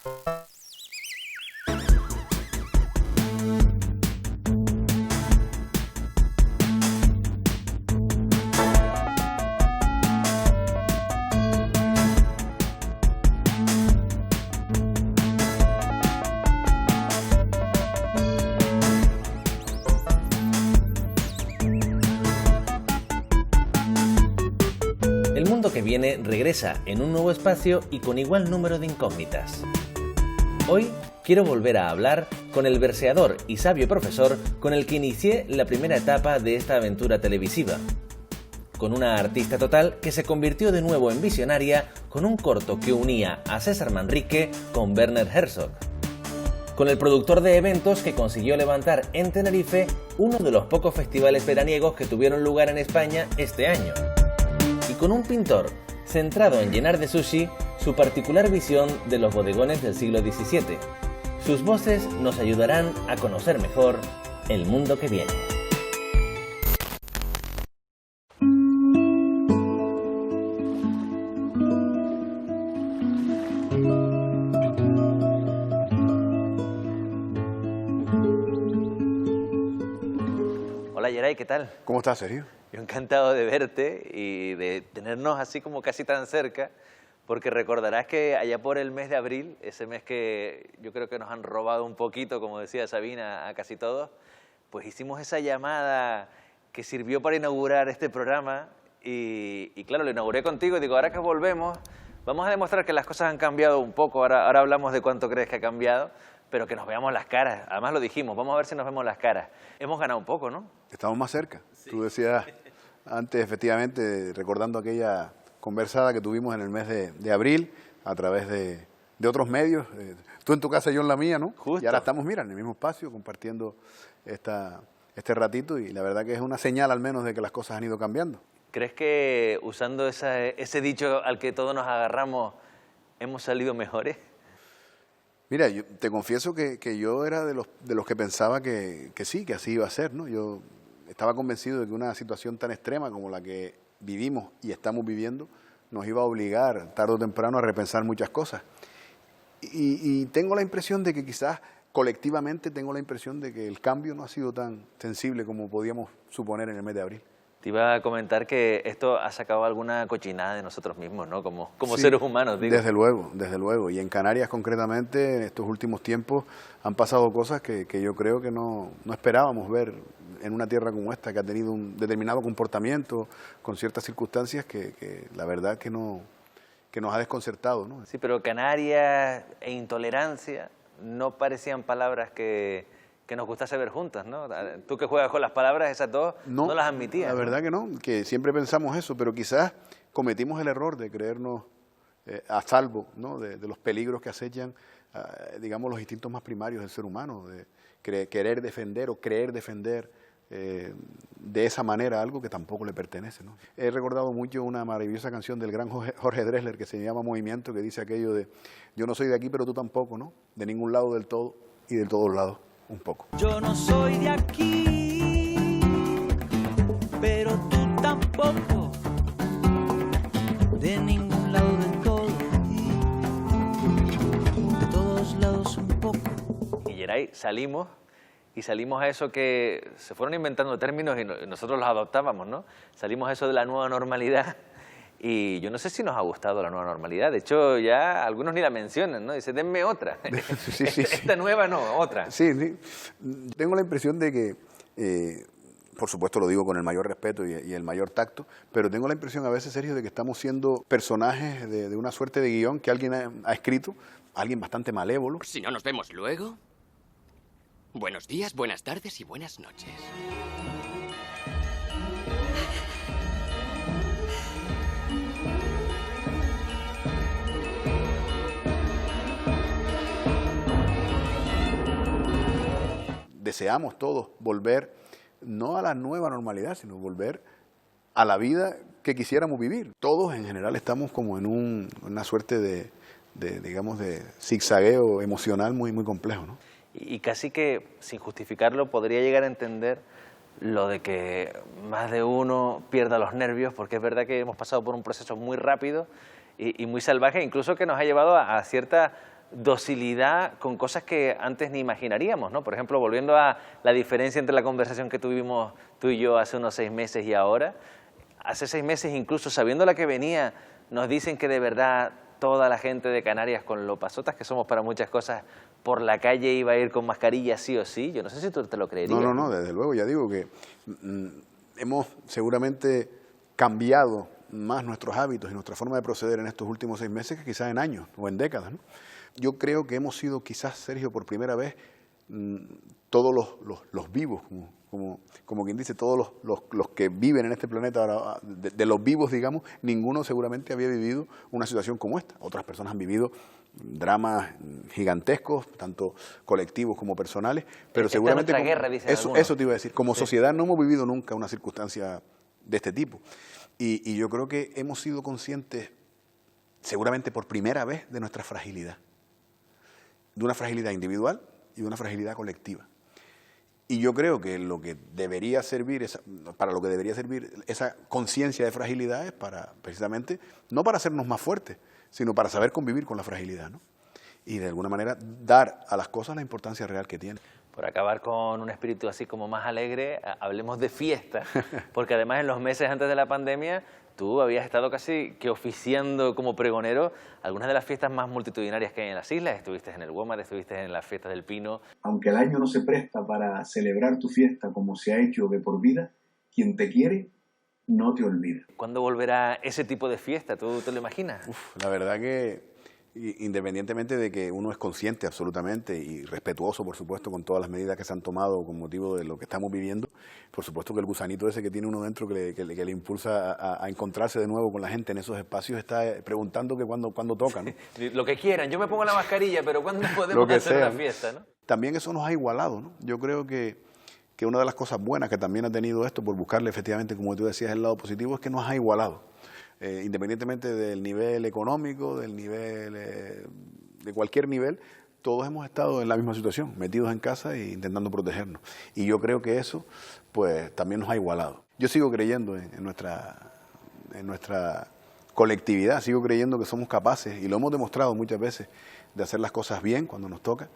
El mundo que viene regresa en un nuevo espacio y con igual número de incógnitas. Hoy quiero volver a hablar con el verseador y sabio profesor con el que inicié la primera etapa de esta aventura televisiva. Con una artista total que se convirtió de nuevo en visionaria con un corto que unía a César Manrique con Werner Herzog. Con el productor de eventos que consiguió levantar en Tenerife uno de los pocos festivales veraniegos que tuvieron lugar en España este año. Y con un pintor centrado en llenar de sushi su particular visión de los bodegones del siglo XVII. Sus voces nos ayudarán a conocer mejor el mundo que viene. Hola Yeray, ¿qué tal? ¿Cómo estás, Sergio? Yo encantado de verte y de tenernos así como casi tan cerca, porque recordarás que allá por el mes de abril, ese mes que yo creo que nos han robado un poquito, como decía Sabina, a casi todos, pues hicimos esa llamada que sirvió para inaugurar este programa y claro, lo inauguré contigo y digo, ahora que volvemos, vamos a demostrar que las cosas han cambiado un poco, ahora hablamos de cuánto crees que ha cambiado, pero que nos veamos las caras, además lo dijimos, vamos a ver si nos vemos las caras. Hemos ganado un poco, ¿no? Estamos más cerca. Sí. Tú decías antes, efectivamente, recordando aquella conversada que tuvimos en el mes de abril, a través de otros medios, tú en tu casa, yo en la mía, ¿no? Justo. Y ahora estamos, mira, en el mismo espacio, compartiendo este ratito, y la verdad que es una señal al menos de que las cosas han ido cambiando. ¿Crees que usando ese dicho al que todos nos agarramos, hemos salido mejores? Mira, yo te confieso que yo era de los que pensaba que sí, que así iba a ser, ¿no? Yo estaba convencido de que una situación tan extrema como la que vivimos y estamos viviendo nos iba a obligar tarde o temprano a repensar muchas cosas. Y tengo la impresión de que quizás colectivamente tengo la impresión de que el cambio no ha sido tan sensible como podíamos suponer en el mes de abril. Te iba a comentar que esto ha sacado alguna cochinada de nosotros mismos, ¿no? Como Sí, seres humanos, digo. Desde luego. Y en Canarias concretamente, en estos últimos tiempos, han pasado cosas que yo creo que no esperábamos ver en una tierra como esta, que ha tenido un determinado comportamiento con ciertas circunstancias que la verdad que nos ha desconcertado, ¿no? Sí, pero Canarias e intolerancia no parecían palabras que nos gustase ver juntas, ¿no? Tú que juegas con las palabras, esas dos no las admitías. La verdad que no, que siempre pensamos eso, pero quizás cometimos el error de creernos a salvo, ¿no? de los peligros que acechan, digamos, los instintos más primarios del ser humano, de querer defender o creer defender de esa manera algo que tampoco le pertenece, ¿no? He recordado mucho una maravillosa canción del gran Jorge Drexler que se llama Movimiento, que dice aquello de yo no soy de aquí, pero tú tampoco, ¿no? De ningún lado del todo y de todos lados un poco. Yo no soy de aquí, pero tú tampoco, de ningún lado del todo, de todos lados un poco. Y Yeray, salimos a eso que se fueron inventando términos y nosotros los adoptábamos, ¿no? Salimos a eso de la nueva normalidad y yo no sé si nos ha gustado la nueva normalidad. De hecho, ya algunos ni la mencionan, ¿no? Dicen, denme otra. Sí. Esta nueva no, otra. Sí. Tengo la impresión de que, por supuesto lo digo con el mayor respeto y el mayor tacto, pero tengo la impresión a veces, Sergio, de que estamos siendo personajes de una suerte de guión que alguien ha escrito, alguien bastante malévolo. Si no nos vemos luego, buenos días, buenas tardes y buenas noches. Deseamos todos volver, no a la nueva normalidad, sino volver a la vida que quisiéramos vivir. Todos en general estamos como en una suerte digamos, de zigzagueo emocional muy complejo, ¿no? Y casi que, sin justificarlo, podría llegar a entender lo de que más de uno pierda los nervios, porque es verdad que hemos pasado por un proceso muy rápido y muy salvaje, incluso que nos ha llevado a cierta docilidad con cosas que antes ni imaginaríamos, ¿no? Por ejemplo, volviendo a la diferencia entre la conversación que tuvimos tú y yo hace unos 6 meses y ahora, hace 6 meses incluso sabiendo la que venía, nos dicen que de verdad toda la gente de Canarias, con lo pasotas que somos para muchas cosas, por la calle iba a ir con mascarilla sí o sí. Yo no sé si tú te lo creerías. No, desde luego, ya digo que hemos seguramente cambiado más nuestros hábitos y nuestra forma de proceder en estos últimos 6 meses que quizás en años o en décadas, ¿no? Yo creo que hemos sido quizás, Sergio, por primera vez, todos los vivos, como quien dice, todos los que viven en este planeta, ahora, de los vivos, digamos, ninguno seguramente había vivido una situación como esta. Otras personas han vivido dramas gigantescos, tanto colectivos como personales, pero seguramente guerra, eso te iba a decir, como sociedad no hemos vivido nunca una circunstancia de este tipo. Y yo creo que hemos sido conscientes, seguramente por primera vez, de nuestra fragilidad. De una fragilidad individual y de una fragilidad colectiva. Y yo creo que lo que debería servir, para lo que debería servir esa conciencia de fragilidad es para, precisamente, no para hacernos más fuertes, sino para saber convivir con la fragilidad, ¿no? Y de alguna manera dar a las cosas la importancia real que tienen. Por acabar con un espíritu así como más alegre, hablemos de fiesta, porque además en los meses antes de la pandemia tú habías estado casi que oficiando como pregonero algunas de las fiestas más multitudinarias que hay en las islas. Estuviste en el WOMAR, estuviste en las fiestas del Pino. Aunque el año no se presta para celebrar tu fiesta como se ha hecho de por vida, quien te quiere no te olvida. ¿Cuándo volverá ese tipo de fiesta? ¿Tú te lo imaginas? La verdad que independientemente de que uno es consciente absolutamente y respetuoso, por supuesto, con todas las medidas que se han tomado con motivo de lo que estamos viviendo, por supuesto que el gusanito ese que tiene uno dentro que le impulsa a encontrarse de nuevo con la gente en esos espacios está preguntando que cuándo toca, ¿no? Lo que quieran, yo me pongo la mascarilla, pero ¿cuándo podemos hacer la fiesta, no? También eso nos ha igualado, ¿no? Yo creo que una de las cosas buenas que también ha tenido esto, por buscarle efectivamente, como tú decías, el lado positivo, es que nos ha igualado. Independientemente del nivel económico, del nivel, de cualquier nivel, todos hemos estado en la misma situación, metidos en casa e intentando protegernos. Y yo creo que eso, pues, también nos ha igualado. Yo sigo creyendo en nuestra colectividad, sigo creyendo que somos capaces, y lo hemos demostrado muchas veces, de hacer las cosas bien cuando nos toca.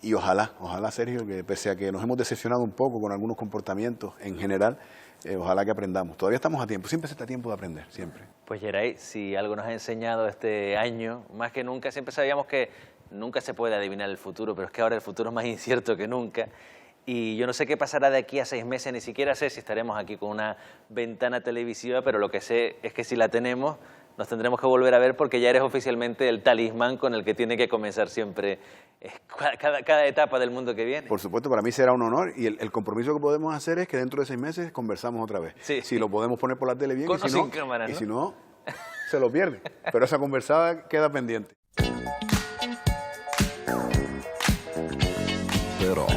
Y ojalá, Sergio, que pese a que nos hemos decepcionado un poco con algunos comportamientos en general, ojalá que aprendamos. Todavía estamos a tiempo, siempre se está a tiempo de aprender, siempre. Pues Geray, si algo nos ha enseñado este año, más que nunca, siempre sabíamos que nunca se puede adivinar el futuro, pero es que ahora el futuro es más incierto que nunca. Y yo no sé qué pasará de aquí a 6 meses, ni siquiera sé si estaremos aquí con una ventana televisiva, pero lo que sé es que si la tenemos, nos tendremos que volver a ver porque ya eres oficialmente el talismán con el que tiene que comenzar siempre cada etapa del mundo que viene. Por supuesto, para mí será un honor y el compromiso que podemos hacer es que dentro de 6 meses conversamos otra vez. Sí. Si lo podemos poner por la tele bien con y si o no, sin cámara, ¿no? Y si no, se lo pierde. Pero esa conversada queda pendiente. Però,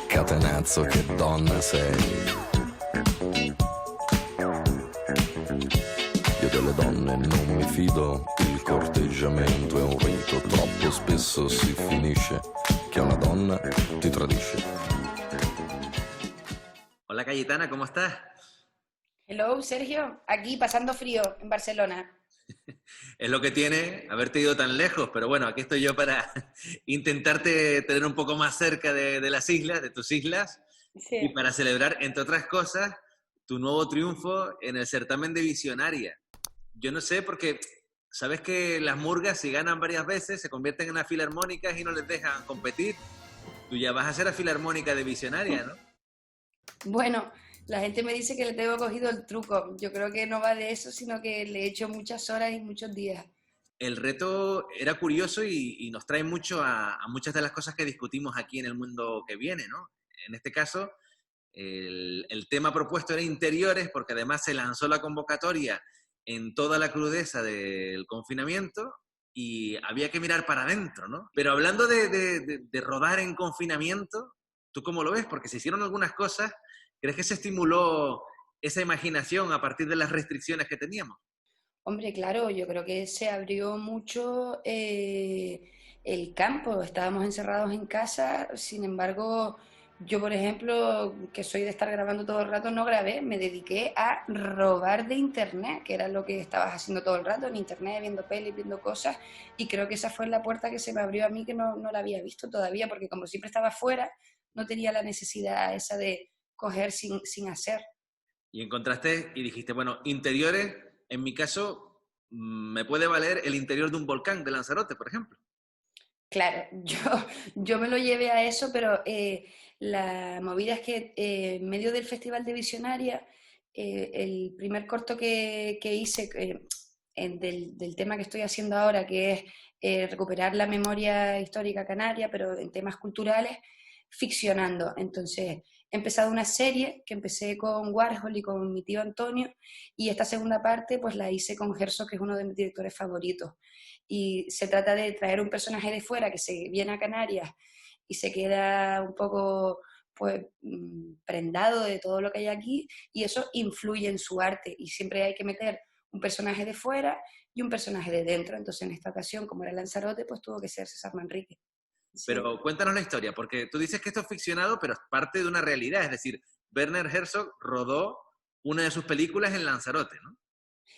catenazzo che donna sei. Io delle donne non mi fido, il corteggiamento è un rito, troppo spesso si finisce che una donna ti tradisce. Hola Cayetana, ¿cómo estás? Hello, Sergio. Aquí pasando frío en Barcelona. Es lo que tiene haberte ido tan lejos, pero bueno, aquí estoy yo para intentarte tener un poco más cerca de las islas, de tus islas, Sí. y para celebrar, entre otras cosas, tu nuevo triunfo en el certamen de Visionaria. Yo no sé, porque sabes que las murgas, si ganan varias veces, se convierten en las filarmónicas y no les dejan competir. Tú ya vas a ser la filarmónica de Visionaria, ¿no? Bueno, la gente me dice que le tengo cogido el truco. Yo creo que no va de eso, sino que le he hecho muchas horas y muchos días. El reto era curioso y nos trae mucho a muchas de las cosas que discutimos aquí en el mundo que viene, ¿no? En este caso, el tema propuesto era interiores, porque además se lanzó la convocatoria en toda la crudeza del confinamiento y había que mirar para adentro, ¿no? Pero hablando de rodar en confinamiento, ¿tú cómo lo ves? Porque se hicieron algunas cosas. ¿Crees que se estimuló esa imaginación a partir de las restricciones que teníamos? Hombre, claro, yo creo que se abrió mucho el campo. Estábamos encerrados en casa, sin embargo, Yo, por ejemplo, que soy de estar grabando todo el rato, no grabé, me dediqué a robar de internet, que era lo que estabas haciendo todo el rato en internet, viendo pelis, viendo cosas, y creo que esa fue la puerta que se me abrió a mí, que no la había visto todavía, porque como siempre estaba fuera, no tenía la necesidad esa de coger sin hacer. Y encontraste y dijiste, bueno, interiores, en mi caso, me puede valer el interior de un volcán de Lanzarote, por ejemplo. Claro, yo me lo llevé a eso, pero la movida es que en medio del Festival de Visionaria, el primer corto que hice del tema que estoy haciendo ahora, que es recuperar la memoria histórica canaria, pero en temas culturales, ficcionando. Entonces, he empezado una serie que empecé con Warhol y con mi tío Antonio, y esta segunda parte pues la hice con Herzog, que es uno de mis directores favoritos. Y se trata de traer un personaje de fuera que se viene a Canarias y se queda un poco pues prendado de todo lo que hay aquí, y eso influye en su arte, y siempre hay que meter un personaje de fuera y un personaje de dentro. Entonces en esta ocasión, como era Lanzarote, pues tuvo que ser César Manrique. Sí. Pero cuéntanos la historia, porque tú dices que esto es ficcionado, pero es parte de una realidad. Es decir, Werner Herzog rodó una de sus películas en Lanzarote, ¿no?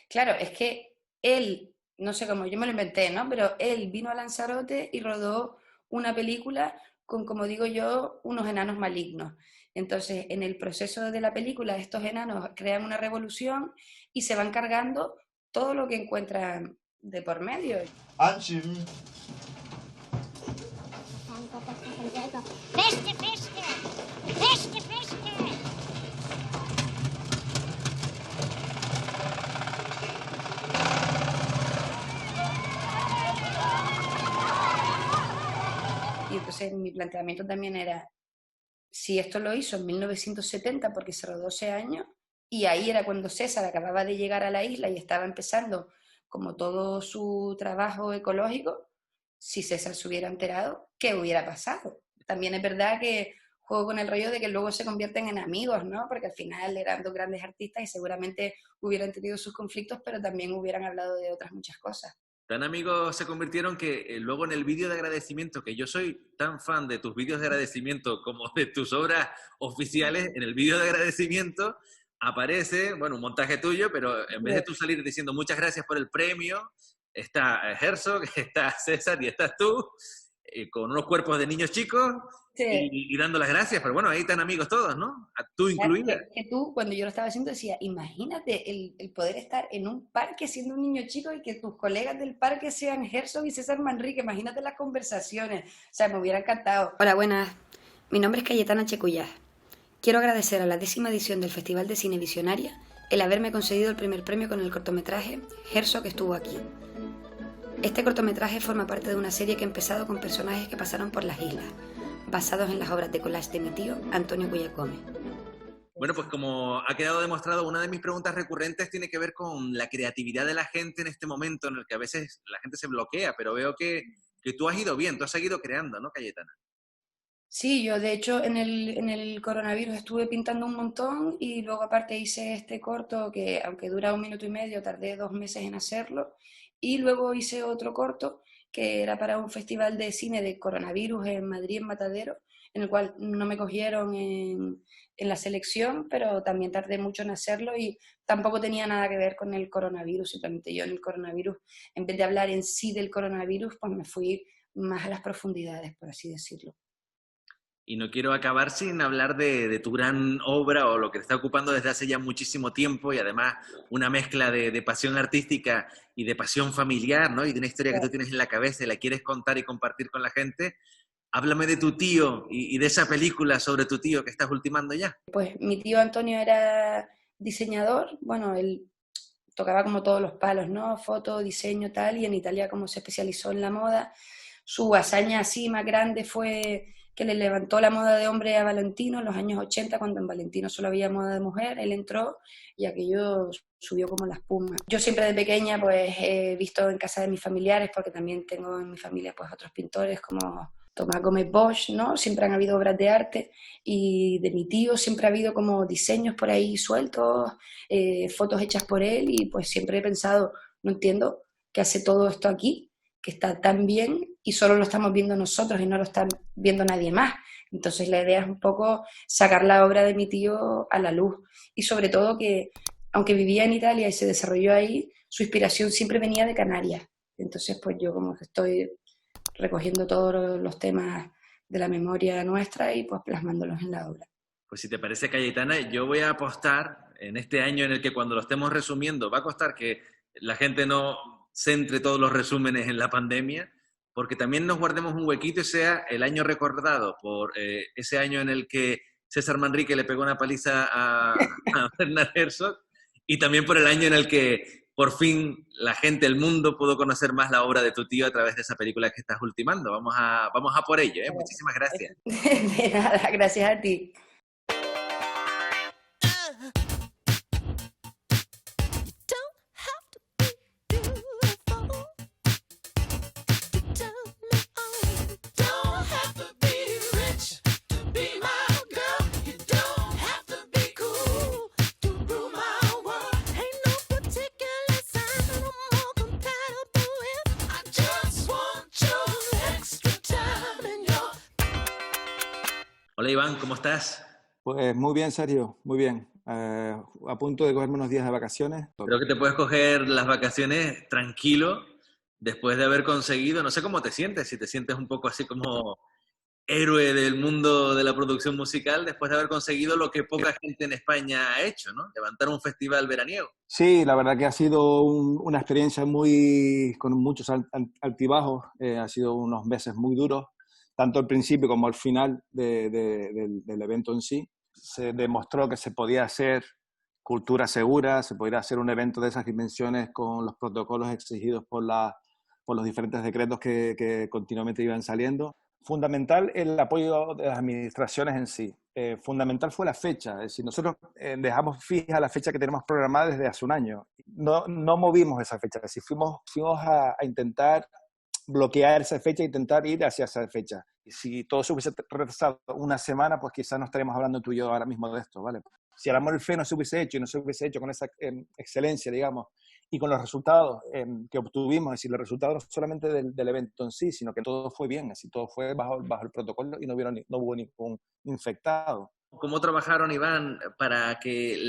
Claro, es que él, no sé cómo, yo me lo inventé, ¿no? Pero él vino a Lanzarote y rodó una película con, como digo yo, unos enanos malignos. Entonces, en el proceso de la película, estos enanos crean una revolución y se van cargando todo lo que encuentran de por medio. ¡Pesque, pesque! ¡Pesque, pesque! Y entonces mi planteamiento también era, si esto lo hizo en 1970, porque se rodó ese año, y ahí era cuando César acababa de llegar a la isla y estaba empezando como todo su trabajo ecológico, si César se hubiera enterado, ¿qué hubiera pasado? También es verdad que juego con el rollo de que luego se convierten en amigos, ¿no? Porque al final eran dos grandes artistas y seguramente hubieran tenido sus conflictos, pero también hubieran hablado de otras muchas cosas. Tan amigos se convirtieron que luego en el vídeo de agradecimiento, que yo soy tan fan de tus vídeos de agradecimiento como de tus obras oficiales, en el vídeo de agradecimiento aparece, bueno, un montaje tuyo, pero en vez de tú salir diciendo muchas gracias por el premio, está Herzog, está César y estás tú, con unos cuerpos de niños chicos, Sí. y dando las gracias, pero bueno, ahí están amigos todos, ¿no? Tú incluida. Que tú, cuando yo lo estaba haciendo, decía, imagínate el poder estar en un parque siendo un niño chico y que tus colegas del parque sean Herzog y César Manrique, imagínate las conversaciones, o sea, me hubiera encantado. Hola, buenas, mi nombre es Cayetana Checuyás. Quiero agradecer a la 10ª edición del Festival de Cine Visionaria el haberme concedido el primer premio con el cortometraje Herzog que estuvo aquí. Este cortometraje forma parte de una serie que he empezado con personajes que pasaron por las islas, basados en las obras de collage de mi tío, Antonio Cuyacome. Bueno, pues como ha quedado demostrado, una de mis preguntas recurrentes tiene que ver con la creatividad de la gente en este momento en el que a veces la gente se bloquea, pero veo que tú has ido bien, tú has seguido creando, ¿no, Cayetana? Sí, yo de hecho en el coronavirus estuve pintando un montón y luego aparte hice este corto que aunque dura 1 minuto y medio, tardé 2 meses en hacerlo, y luego hice otro corto que era para un festival de cine de coronavirus en Madrid, en Matadero, en el cual no me cogieron en la selección, pero también tardé mucho en hacerlo y tampoco tenía nada que ver con el coronavirus. Simplemente yo en el coronavirus, en vez de hablar en sí del coronavirus, pues me fui más a las profundidades, por así decirlo. Y no quiero acabar sin hablar de tu gran obra o lo que te está ocupando desde hace ya muchísimo tiempo y además una mezcla de pasión artística y de pasión familiar, ¿no? Y de una historia que tú tienes en la cabeza y la quieres contar y compartir con la gente. Háblame de tu tío y de esa película sobre tu tío que estás ultimando ya. Pues mi tío Antonio era diseñador, bueno, él tocaba como todos los palos, ¿no? Foto, diseño, tal, y en Italia como se especializó en la moda. Su hazaña así más grande fue que le levantó la moda de hombre a Valentino en los años 80, cuando en Valentino solo había moda de mujer. Él entró y aquello subió como la espuma. Yo siempre de pequeña pues he visto en casa de mis familiares, porque también tengo en mi familia pues otros pintores como Tomás Gómez Bosch, ¿no? Siempre han habido obras de arte, y de mi tío siempre ha habido como diseños por ahí sueltos, fotos hechas por él, y pues siempre he pensado, no entiendo qué hace todo esto aquí, que está tan bien y solo lo estamos viendo nosotros y no lo está viendo nadie más. Entonces la idea es un poco sacar la obra de mi tío a la luz y sobre todo que, aunque vivía en Italia y se desarrolló ahí, su inspiración siempre venía de Canarias. Entonces pues yo como que estoy recogiendo todos los temas de la memoria nuestra y pues plasmándolos en la obra. Pues si te parece, Cayetana, yo voy a apostar en este año en el que cuando lo estemos resumiendo, va a costar que la gente no centre todos los resúmenes en la pandemia, porque también nos guardemos un huequito y sea el año recordado por ese año en el que César Manrique le pegó una paliza a Bernard Herzog, y también por el año en el que por fin la gente, el mundo, pudo conocer más la obra de tu tío a través de esa película que estás ultimando. Vamos a por ello, ¿eh? Muchísimas gracias. De nada, gracias a ti. Hola Iván, ¿cómo estás? Pues muy bien, Sergio, muy bien. A punto de cogerme unos días de vacaciones. Creo que te puedes coger las vacaciones tranquilo después de haber conseguido, no sé cómo te sientes, si te sientes un poco así como héroe del mundo de la producción musical después de haber conseguido lo que poca gente en España ha hecho, ¿no? Levantar un festival veraniego. Sí, la verdad que ha sido una experiencia con muchos altibajos. Ha sido unos meses muy duros, tanto al principio como al final del evento en sí. Se demostró que se podía hacer cultura segura, se podía hacer un evento de esas dimensiones con los protocolos exigidos por los diferentes decretos que continuamente iban saliendo. Fundamental el apoyo de las administraciones en sí. Fundamental fue la fecha. Es decir, nosotros dejamos fija la fecha que tenemos programada desde hace un año. No movimos esa fecha. Es decir, fuimos a intentar bloquear esa fecha e intentar ir hacia esa fecha. Y si todo se hubiese retrasado una semana, pues quizás no estaríamos hablando tú y yo ahora mismo de esto, ¿vale? Si el Amor al Fe no se hubiese hecho y no se hubiese hecho con esa excelencia, digamos, y con los resultados que obtuvimos, es decir, los resultados no solamente del evento en sí, sino que todo fue bien, así todo fue bajo el protocolo y no hubo ningún infectado. ¿Cómo trabajaron, Iván, para que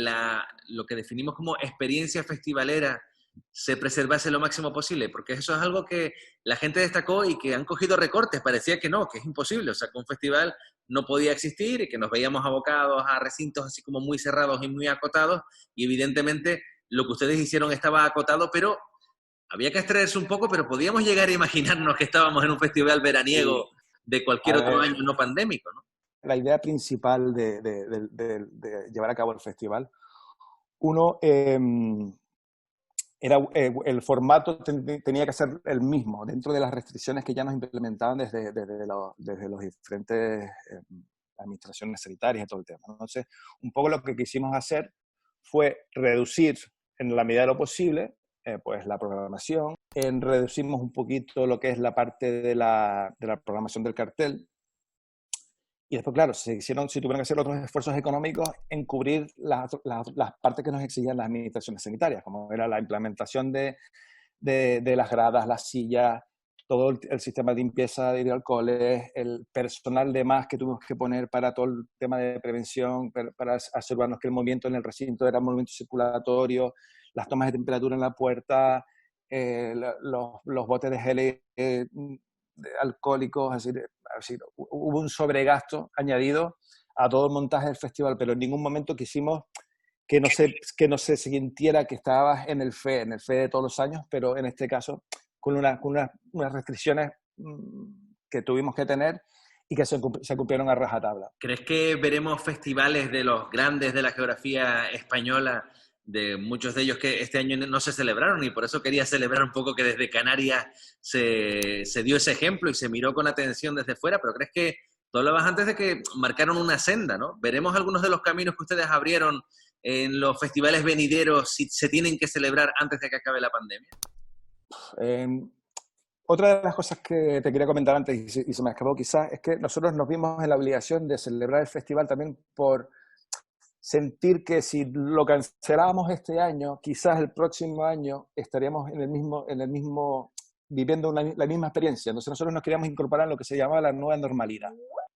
lo que definimos como experiencia festivalera se preservase lo máximo posible? Porque eso es algo que la gente destacó y que han cogido recortes. Parecía que no, que es imposible. O sea, que un festival no podía existir y que nos veíamos abocados a recintos así como muy cerrados y muy acotados. Y evidentemente lo que ustedes hicieron estaba acotado, pero había que extraerse un poco, pero podíamos llegar a imaginarnos que estábamos en un festival veraniego de cualquier otro año no pandémico, ¿no? La idea principal de llevar a cabo el festival, uno... el formato tenía que ser el mismo, dentro de las restricciones que ya nos implementaban desde los diferentes administraciones sanitarias y todo el tema. Entonces, un poco lo que quisimos hacer fue reducir en la medida de lo posible pues la programación, reducimos un poquito lo que es la parte de la programación del cartel. Y después, claro, se tuvieron que hacer otros esfuerzos económicos en cubrir las partes que nos exigían las administraciones sanitarias, como era la implementación de las gradas, las sillas, todo el sistema de limpieza de hidroalcoholes, el personal de más que tuvimos que poner para todo el tema de prevención, para asegurarnos que el movimiento en el recinto era un movimiento circulatorio, las tomas de temperatura en la puerta, los botes de gel alcohólicos, es decir, hubo un sobregasto añadido a todo el montaje del festival, pero en ningún momento quisimos que no se sintiera que estabas en el FE de todos los años, pero en este caso con unas restricciones que tuvimos que tener y que se cumplieron a rajatabla. ¿Crees que veremos festivales de los grandes de la geografía española, de muchos de ellos que este año no se celebraron, y por eso quería celebrar un poco que desde Canarias se dio ese ejemplo y se miró con atención desde fuera? Pero crees que, tú hablabas antes de que marcaron una senda, ¿no? ¿Veremos algunos de los caminos que ustedes abrieron en los festivales venideros si se tienen que celebrar antes de que acabe la pandemia? Otra de las cosas que te quería comentar antes y se me escapó quizás es que nosotros nos vimos en la obligación de celebrar el festival también por sentir que si lo cancelábamos este año, quizás el próximo año estaríamos en el mismo viviendo la misma experiencia. Entonces nosotros nos queríamos incorporar en lo que se llamaba la nueva normalidad,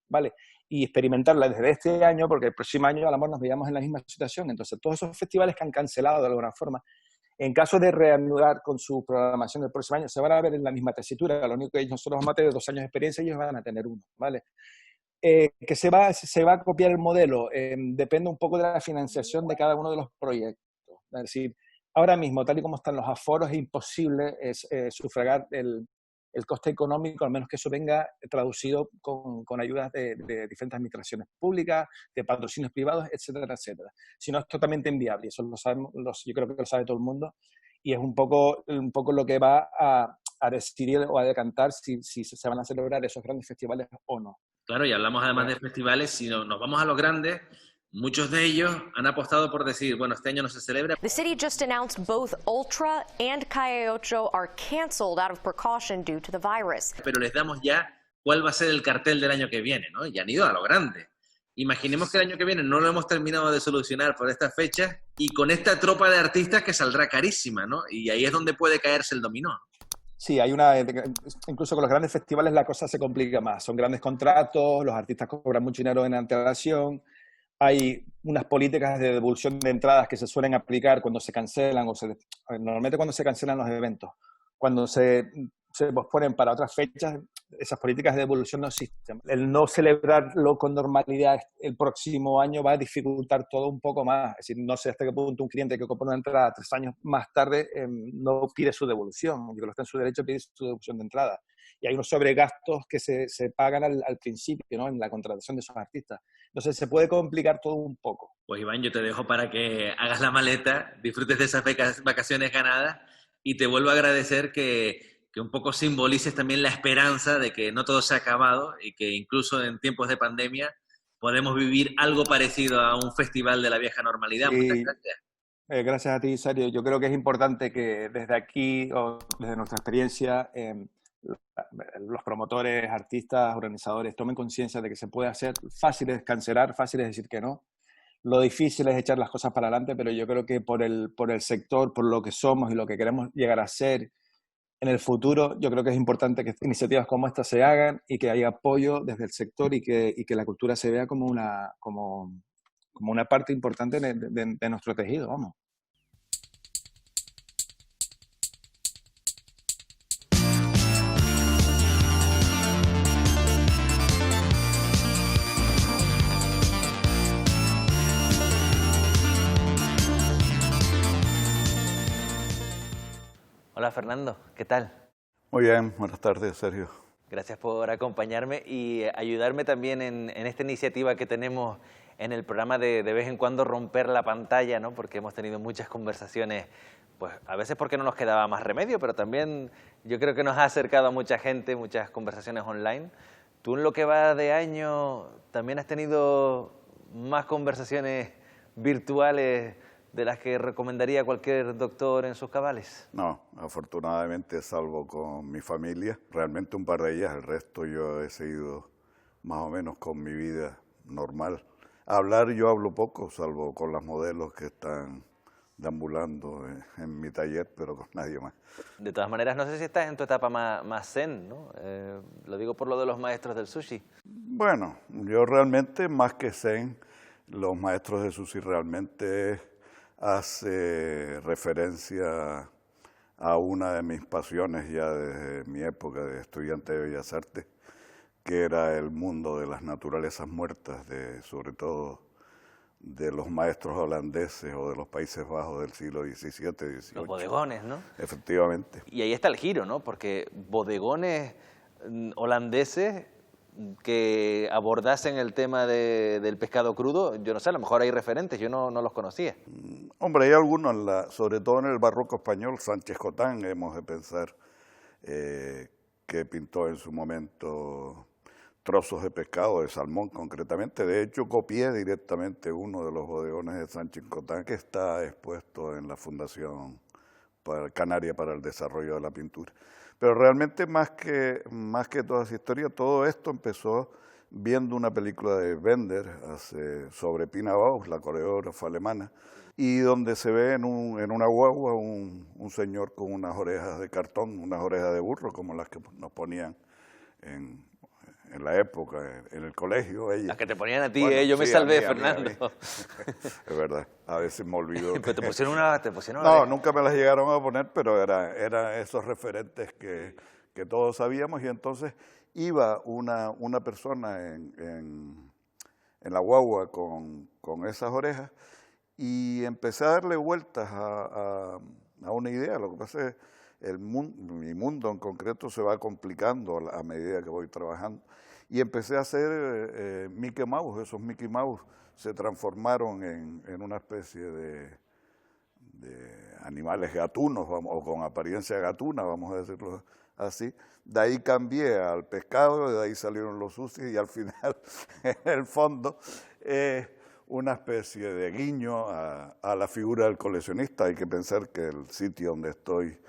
¿vale? Y experimentarla desde este año, porque el próximo año a lo mejor nos veíamos en la misma situación. Entonces todos esos festivales que han cancelado de alguna forma, en caso de reanudar con su programación el próximo año, se van a ver en la misma tesitura. Lo único que nosotros vamos a tener 2 años de experiencia y ellos van a tener 1, ¿vale? Que se va a copiar el modelo, depende un poco de la financiación de cada uno de los proyectos. Es decir, ahora mismo, tal y como están los aforos, es imposible sufragar el coste económico, al menos que eso venga traducido con ayudas de diferentes administraciones públicas, de patrocinios privados, etcétera, etcétera. Si no, es totalmente inviable. Eso lo sabemos, yo creo que lo sabe todo el mundo. Y es un poco lo que va a decidir o a decantar si se van a celebrar esos grandes festivales o no. Claro, y hablamos además de festivales, si nos vamos a los grandes, muchos de ellos han apostado por decir, bueno, este año no se celebra. The city just announced both Ultra and Calle Ocho are canceled out of precaution due to the virus. Pero les damos ya cuál va a ser el cartel del año que viene, ¿no? Y han ido a lo grande. Imaginemos que el año que viene no lo hemos terminado de solucionar por estas fechas y con esta tropa de artistas que saldrá carísima, ¿no? Y ahí es donde puede caerse el dominó. Sí, incluso con los grandes festivales la cosa se complica más. Son grandes contratos, los artistas cobran mucho dinero en antelación, hay unas políticas de devolución de entradas que se suelen aplicar cuando se cancelan, normalmente cuando se cancelan los eventos. Cuando se posponen para otras fechas, esas políticas de devolución no existen. El no celebrarlo con normalidad el próximo año va a dificultar todo un poco más. Es decir, no sé hasta qué punto un cliente que compra una entrada 3 años más tarde no pide su devolución. Yo creo que está en su derecho a pedir su devolución de entrada. Y hay unos sobregastos que se pagan al principio, ¿no? En la contratación de esos artistas. Entonces se puede complicar todo un poco. Pues Iván, yo te dejo para que hagas la maleta, disfrutes de esas vacaciones ganadas y te vuelvo a agradecer que un poco simbolices también la esperanza de que no todo se ha acabado y que incluso en tiempos de pandemia podemos vivir algo parecido a un festival de la vieja normalidad. Sí. Muchas gracias. Gracias a ti, Sario. Yo creo que es importante que desde aquí, o desde nuestra experiencia, los promotores, artistas, organizadores tomen conciencia de que se puede hacer. Fácil es cancelar, fácil es decir que no. Lo difícil es echar las cosas para adelante, pero yo creo que por el sector, por lo que somos y lo que queremos llegar a ser en el futuro, yo creo que es importante que iniciativas como esta se hagan y que haya apoyo desde el sector y que la cultura se vea como una parte importante de nuestro tejido, vamos. Hola Fernando, ¿qué tal? Muy bien, buenas tardes, Sergio. Gracias por acompañarme y ayudarme también en esta iniciativa que tenemos en el programa de vez en cuando romper la pantalla, ¿no? Porque hemos tenido muchas conversaciones, pues a veces porque no nos quedaba más remedio, pero también yo creo que nos ha acercado a mucha gente, muchas conversaciones online. Tú en lo que va de año también has tenido más conversaciones virtuales de las que recomendaría cualquier doctor en sus cabales. No, afortunadamente, salvo con mi familia, realmente un par de ellas, el resto yo he seguido más o menos con mi vida normal. Hablar yo hablo poco, salvo con las modelos que están deambulando en mi taller, pero con nadie más. De todas maneras, no sé si estás en tu etapa más zen, ¿no? Lo digo por lo de los maestros del sushi. Bueno, yo realmente, más que zen, los maestros del sushi realmente hace referencia a una de mis pasiones ya desde mi época de estudiante de Bellas Artes, que era el mundo de las naturalezas muertas, sobre todo de los maestros holandeses o de los Países Bajos del siglo XVII, XVIII. Los bodegones, ¿no? Efectivamente. Y ahí está el giro, ¿no? Porque bodegones holandeses que abordasen el tema del pescado crudo, yo no sé, a lo mejor hay referentes, yo no los conocía. Hombre, hay algunos, sobre todo en el barroco español, Sánchez Cotán, hemos de pensar, que pintó en su momento trozos de pescado, de salmón concretamente. De hecho, copié directamente uno de los bodegones de Sánchez Cotán, que está expuesto en la Fundación Canaria para el Desarrollo de la Pintura. Pero realmente más que toda esa historia, todo esto empezó viendo una película de Bender sobre Pina Bausch, la coreógrafa alemana, y donde se ve en una guagua un señor con unas orejas de cartón, unas orejas de burro, como las que nos ponían en la época, en el colegio. Las que te ponían a ti, bueno, yo me sí, salvé, a mí. Fernando. Es verdad, a veces me olvido. Pero te pusieron una... No, nunca me las llegaron a poner, pero eran esos referentes que todos sabíamos, y entonces iba una persona en la guagua con esas orejas, y empecé a darle vueltas a una idea. Lo que pasa es que mi mundo en concreto se va complicando a medida que voy trabajando, y empecé a hacer Mickey Mouse. Esos Mickey Mouse se transformaron en una especie de animales gatunos, o con apariencia gatuna, vamos a decirlo así. De ahí cambié al pescado, de ahí salieron los sushis, y al final, en el fondo, una especie de guiño a la figura del coleccionista. Hay que pensar que el sitio donde estoy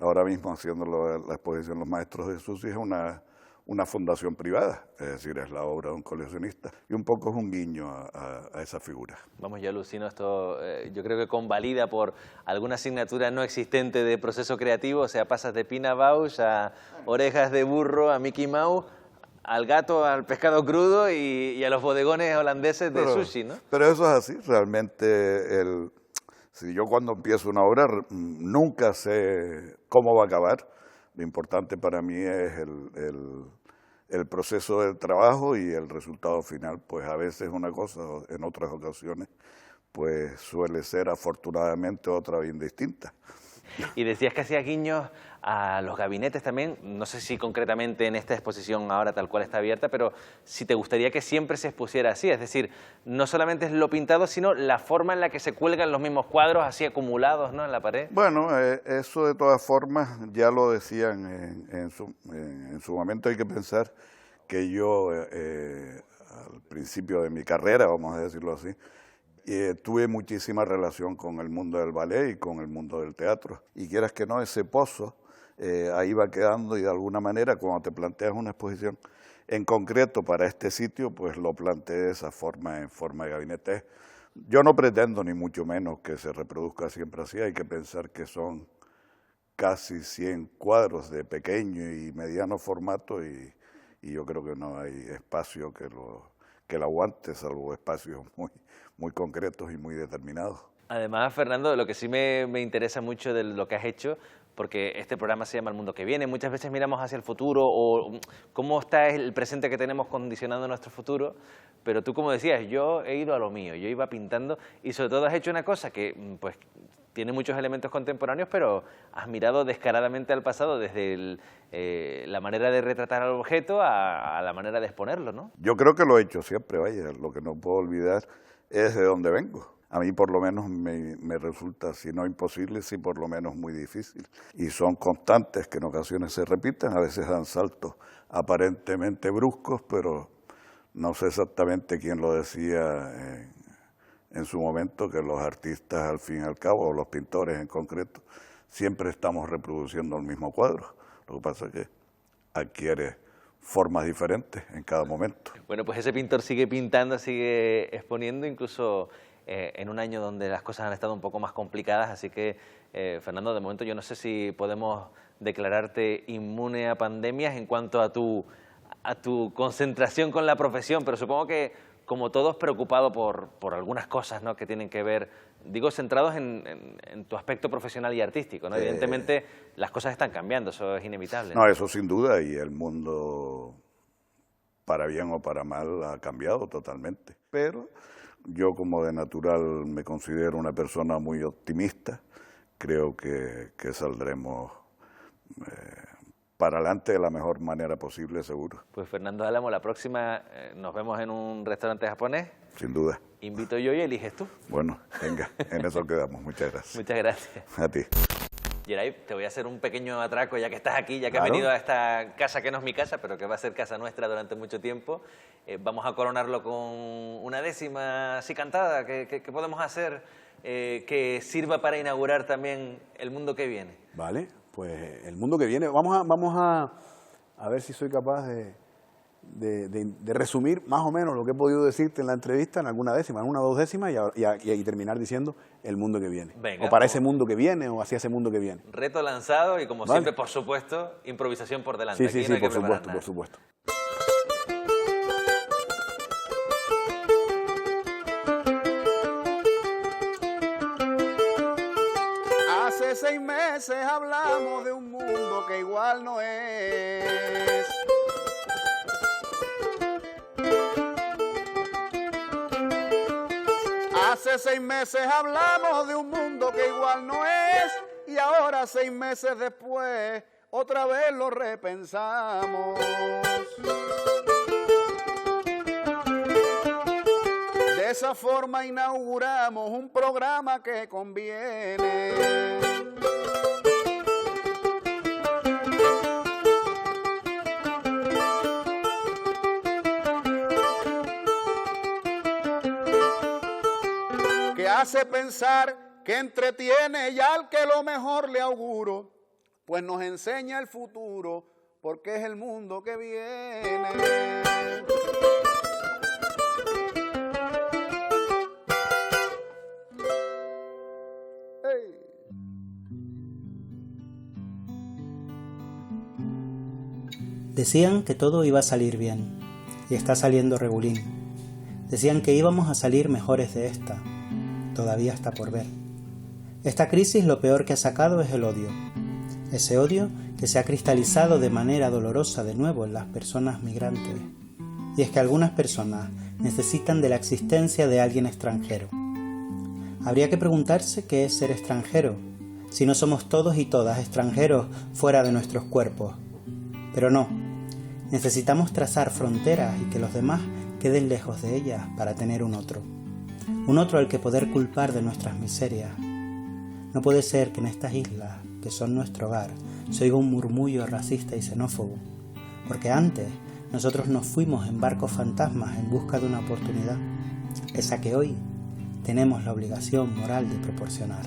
ahora mismo haciendo la exposición Los Maestros de Sushi es una fundación privada, es decir, es la obra de un coleccionista, y un poco es un guiño a esa figura. Vamos, yo alucino esto, yo creo que convalida por alguna asignatura no existente de proceso creativo, o sea, pasas de Pina Bausch a orejas de burro, a Mickey Mouse, al gato, al pescado crudo y a los bodegones holandeses de sushi, ¿no? Pero eso es así, realmente. Si yo cuando empiezo una obra nunca sé cómo va a acabar. Lo importante para mí es el proceso del trabajo, y el resultado final, pues a veces una cosa, en otras ocasiones, pues suele ser afortunadamente otra bien distinta. Y decías que hacías guiños a los gabinetes también, no sé si concretamente en esta exposición ahora tal cual está abierta, pero si te gustaría que siempre se expusiera así, es decir, no solamente es lo pintado, sino la forma en la que se cuelgan los mismos cuadros así acumulados, ¿no?, en la pared. Bueno, eso de todas formas ya lo decían en su momento. Hay que pensar que yo al principio de mi carrera, vamos a decirlo así, tuve muchísima relación con el mundo del ballet y con el mundo del teatro. Y quieras que no, ese pozo ahí va quedando, y de alguna manera cuando te planteas una exposición en concreto para este sitio, pues lo planteé de esa forma, en forma de gabinete. Yo no pretendo ni mucho menos que se reproduzca siempre así. Hay que pensar que son casi 100 cuadros de pequeño y mediano formato, y yo creo que no hay espacio que lo aguante, salvo espacios muy concretos y muy determinados. Además, Fernando, lo que sí me interesa mucho de lo que has hecho, porque este programa se llama El Mundo que Viene, muchas veces miramos hacia el futuro o cómo está el presente que tenemos condicionando nuestro futuro, pero tú, como decías, yo he ido a lo mío, yo iba pintando, y sobre todo has hecho una cosa que pues tiene muchos elementos contemporáneos, pero has mirado descaradamente al pasado, desde la manera de retratar al objeto a la manera de exponerlo, ¿no? Yo creo que lo he hecho siempre, vaya. Lo que no puedo olvidar es de dónde vengo. A mí por lo menos me resulta, si no imposible, sí por lo menos muy difícil. Y son constantes que en ocasiones se repiten, a veces dan saltos aparentemente bruscos, pero no sé exactamente quién lo decía en su momento, que los artistas al fin y al cabo, o los pintores en concreto, siempre estamos reproduciendo el mismo cuadro. Lo que pasa es que adquiere formas diferentes en cada momento. Bueno, pues ese pintor sigue pintando, sigue exponiendo, incluso en un año donde las cosas han estado un poco más complicadas, así que, Fernando, de momento yo no sé si podemos declararte inmune a pandemias en cuanto a tu concentración con la profesión, pero supongo que, como todos, preocupado por algunas cosas, ¿no?, que tienen que ver, digo, centrados en tu aspecto profesional y artístico, ¿no? Evidentemente las cosas están cambiando, eso es inevitable. No, eso sin duda, y el mundo, para bien o para mal, ha cambiado totalmente. Pero yo, como de natural me considero una persona muy optimista, creo que saldremos para adelante de la mejor manera posible, seguro. Pues Fernando Álamo, la próxima nos vemos en un restaurante japonés. Sin duda. Invito yo y eliges tú. Bueno, venga, en eso quedamos. Muchas gracias. Muchas gracias. A ti. Geray, te voy a hacer un pequeño atraco, ya que estás aquí, ya que Claro. has venido a esta casa que no es mi casa, pero que va a ser casa nuestra durante mucho tiempo. Vamos a coronarlo con una décima así cantada. ¿Qué podemos hacer que sirva para inaugurar también el mundo que viene? Vale, pues el mundo que viene. Vamos a ver si soy capaz de de resumir más o menos lo que he podido decirte en la entrevista en alguna décima, en una o dos décimas, y terminar diciendo el mundo que viene. Venga, o para ese mundo que viene, o hacia ese mundo que viene. Reto lanzado y, como siempre, por supuesto, improvisación por delante. Sí, Aquí no hay que por preparar supuesto, nada. por supuesto. Hace 6 meses hablamos de un mundo que igual no es. Hace 6 meses hablamos de un mundo que igual no es, y ahora 6 meses después otra vez lo repensamos. De esa forma inauguramos un programa que conviene. Que hace pensar, que entretiene, y al que lo mejor le auguro, pues nos enseña el futuro, porque es el mundo que viene. Hey. Decían que todo iba a salir bien, y está saliendo regulín. Decían que íbamos a salir mejores de esta. Todavía está por ver. Esta crisis lo peor que ha sacado es el odio. Ese odio que se ha cristalizado de manera dolorosa de nuevo en las personas migrantes. Y es que algunas personas necesitan de la existencia de alguien extranjero. Habría que preguntarse qué es ser extranjero, si no somos todos y todas extranjeros fuera de nuestros cuerpos. Pero no, necesitamos trazar fronteras y que los demás queden lejos de ellas para tener un otro al que poder culpar de nuestras miserias. No puede ser que en estas islas, que son nuestro hogar, se oiga un murmullo racista y xenófobo, porque antes nosotros nos fuimos en barcos fantasmas en busca de una oportunidad, esa que hoy tenemos la obligación moral de proporcionar.